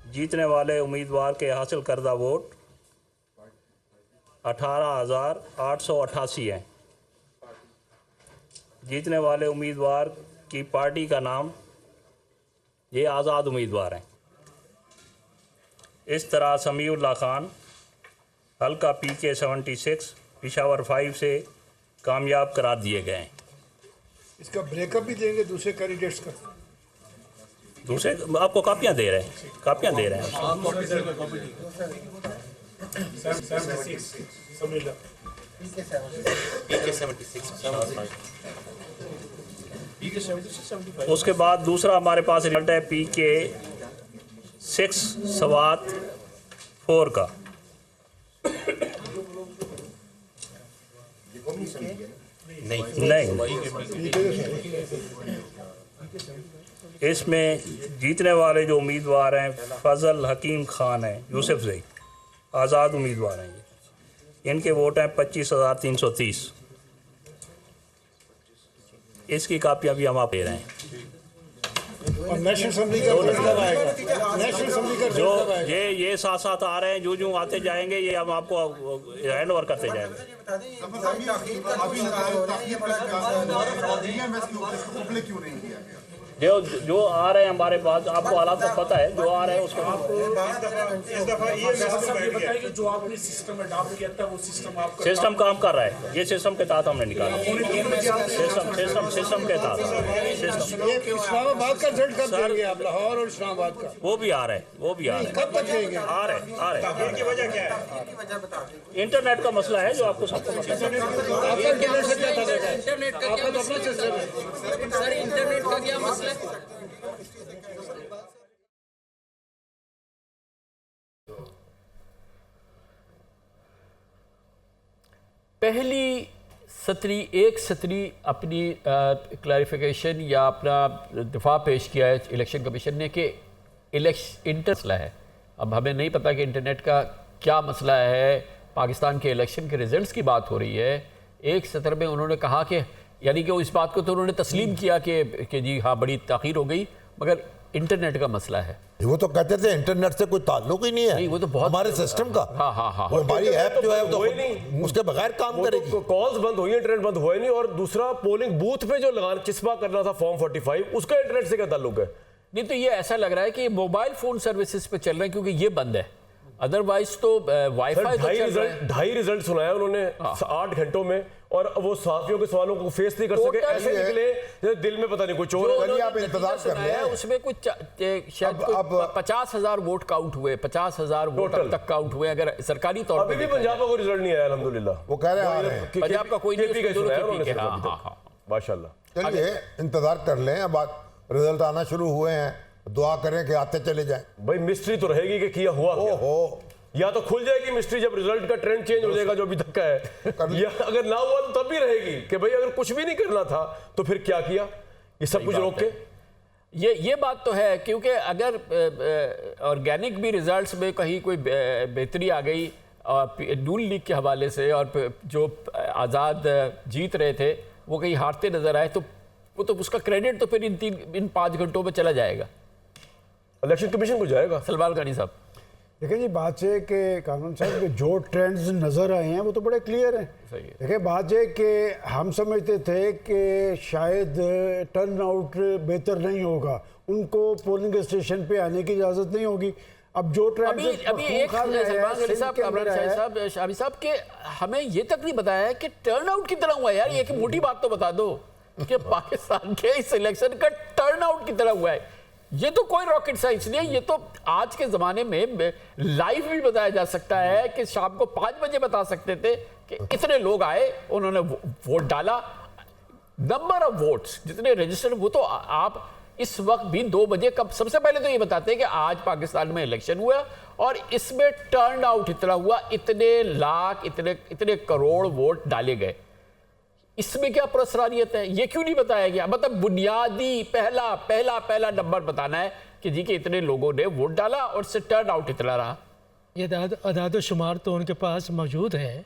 जीतने वाले उम्मीदवार के हासिल करदा वोट 18,888 हैं। जीतने वाले उम्मीदवार की पार्टी का नाम, ये आज़ाद उम्मीदवार हैं। इस तरह समीउल्लाह खान हल्का PK 76 पेशावर 5 से कामयाब करार दिए गए हैं। इसका ब्रेकअप भी देंगे दूसरे कैंडिडेट्स का? दूसरे आपको कापियाँ दे रहे हैं, कापियाँ दे रहे हैं। उसके बाद दूसरा हमारे पास रिजल्ट है PK 6/4 का। नहीं, इसमें जीतने वाले जो उम्मीदवार हैं फजल हकीम खान हैं, यूसुफ ज़ई, आज़ाद उम्मीदवार हैं ये। इनके वोट हैं 25,330। इसकी कापियाँ भी हम आप दे रहे हैं। और नेशनल असेंबली का रिजल्ट कब आएगा? नेशनल असेंबली का जो रिजल्ट कब आएगा? ये साथ साथ आ रहे हैं, जो आते जाएंगे ये हम आपको हैंड ओवर करते जाएंगे। जो आ रहे हैं हमारे पास, आपको हालात तो पता है, जो आ रहे हैं उसको जो आपने सिस्टम अडॉप्ट किया था वो सिस्टम आपका सिस्टम काम कर रहा है। ये सिस्टम के तहत हमने निकाला, सिस्टम के तहत सिस्टम। ये इस्लामाबाद का रिजल्ट कब देंगे आप? लाहौर और इस्लामाबाद का वो भी आ रहे हैं, वो भी आ रहे हैं। कब तक देंगे? आ रहे हैं। वजह क्या है? इंटरनेट का मसला है जो आपको सबको पता है। आपका इंटरनेट से क्या चलेगा? इंटरनेट का आपका तो अपना सिस्टम है। सर इंटरनेट का क्या मसला है? पहली सतरी एक सतरी अपनी क्लैरिफिकेशन या अपना दिफा पेश किया है इलेक्शन कमीशन ने कि इंटर मसला है। अब हमें नहीं पता कि इंटरनेट का क्या मसला है। पाकिस्तान के इलेक्शन के रिजल्ट्स की बात हो रही है। एक सत्र में उन्होंने कहा कि यानी कि इस बात को तो उन्होंने तस्लीम किया कि जी हाँ बड़ी ताख़ीर हो गई, मगर इंटरनेट का मसला है। वो तो कहते थे इंटरनेट से कोई ताल्लुक ही नहीं है। नहीं, वो तो बहुत हमारे सिस्टम का। हाँ हाँ हाँ, वो हमारी ऐप जो है वो हुई तो नहीं। उसके बगैर काम करेगी। कॉल्स बंद हुई, इंटरनेट बंद हुआ ही नहीं। और दूसरा पोलिंग बूथ पे जो लगाना चिस्पा करना था फॉर्म 45, उसका इंटरनेट से क्या ताल्लुक है? नहीं तो ये ऐसा लग रहा है कि मोबाइल फोन सर्विसेज पे चल रहे हैं क्योंकि ये बंद है, अदरवाइज तो वाईफाई तो चल रहा है। 2.5 रिजल्ट सुनाया उन्होंने 8 घंटों में, और वो साथियों के सवालों को फेस नहीं कर सके। ऐसे निकले जैसे दिल में पता नहीं कुछ और। चलिए आप इंतजार कर रहे हैं। उसमें कुछ शायद 50,000 वोट काउंट हुए, 50,000 वोट अब तक काउंट हुए अगर सरकारी तौर अभी भी पंजाब का कोई रिजल्ट नहीं आया अल्हम्दुलिल्लाह। वो कह रहे आ रहे हैं। पंजाब का कोई नहीं, KP का सुनाया उन्होंने माशाल्लाह। चलिए इंतजार कर लें। अब रिजल्ट आना शुरू हुए हैं, दुआ करें कि आते चले जाएं। भाई मिस्ट्री तो रहेगी कि किया हुआ क्या? ओहो, या तो खुल जाएगी मिस्ट्री जब रिजल्ट का ट्रेंड चेंज हो जाएगा जो अभी तक का है, या अगर ना हुआ तो तब भी रहेगी कि भाई अगर कुछ भी नहीं करना था तो फिर क्या किया, ये सब कुछ रोक के। ये बात तो है क्योंकि अगर ऑर्गेनिक भी रिजल्ट्स में कहीं कोई बेहतरी आ गई और नून लीग के हवाले से, और जो आज़ाद जीत रहे थे वो कहीं हारते नजर आए, तो वो तो उसका क्रेडिट तो फिर इन 5 घंटों में चला जाएगा, इलेक्शन कमीशन को जाएगा। सलमान गानी साहब देखिए जी, बात है कि कानून साहब के जो ट्रेंड्स नज़र आए हैं वो तो बड़े क्लियर हैं। देखिए बात है कि हम समझते थे कि शायद टर्न आउट बेहतर नहीं होगा, उनको पोलिंग स्टेशन पे आने की इजाज़त नहीं होगी। अब जो ट्रेंड अभी एक शामी साहब के हमें ये तक नहीं बताया है कि टर्न आउट कितना हुआ है। यार एक मोटी बात तो बता दो कि पाकिस्तान के इस इलेक्शन का टर्न आउट कितना हुआ है। ये तो कोई रॉकेट साइंस नहीं है, ये तो आज के ज़माने में लाइव भी बताया जा सकता है कि शाम को 5 बजे बता सकते थे कि इतने लोग आए, उन्होंने वोट डाला। नंबर ऑफ वोट्स जितने रजिस्टर्ड, वो तो आप इस वक्त भी 2 बजे कब सबसे पहले तो ये बताते हैं कि आज पाकिस्तान में इलेक्शन हुआ और इसमें टर्न आउट इतना हुआ, इतने लाख इतने करोड़ वोट डाले गए। इसमें क्या पुरस्कारियत है, ये क्यों नहीं बताया गया? मतलब बुनियादी पहला नंबर बताना है कि जी के इतने लोगों ने वोट डाला और इससे टर्न आउट इतना रहा। ये अदाद शुमार तो उनके पास मौजूद है,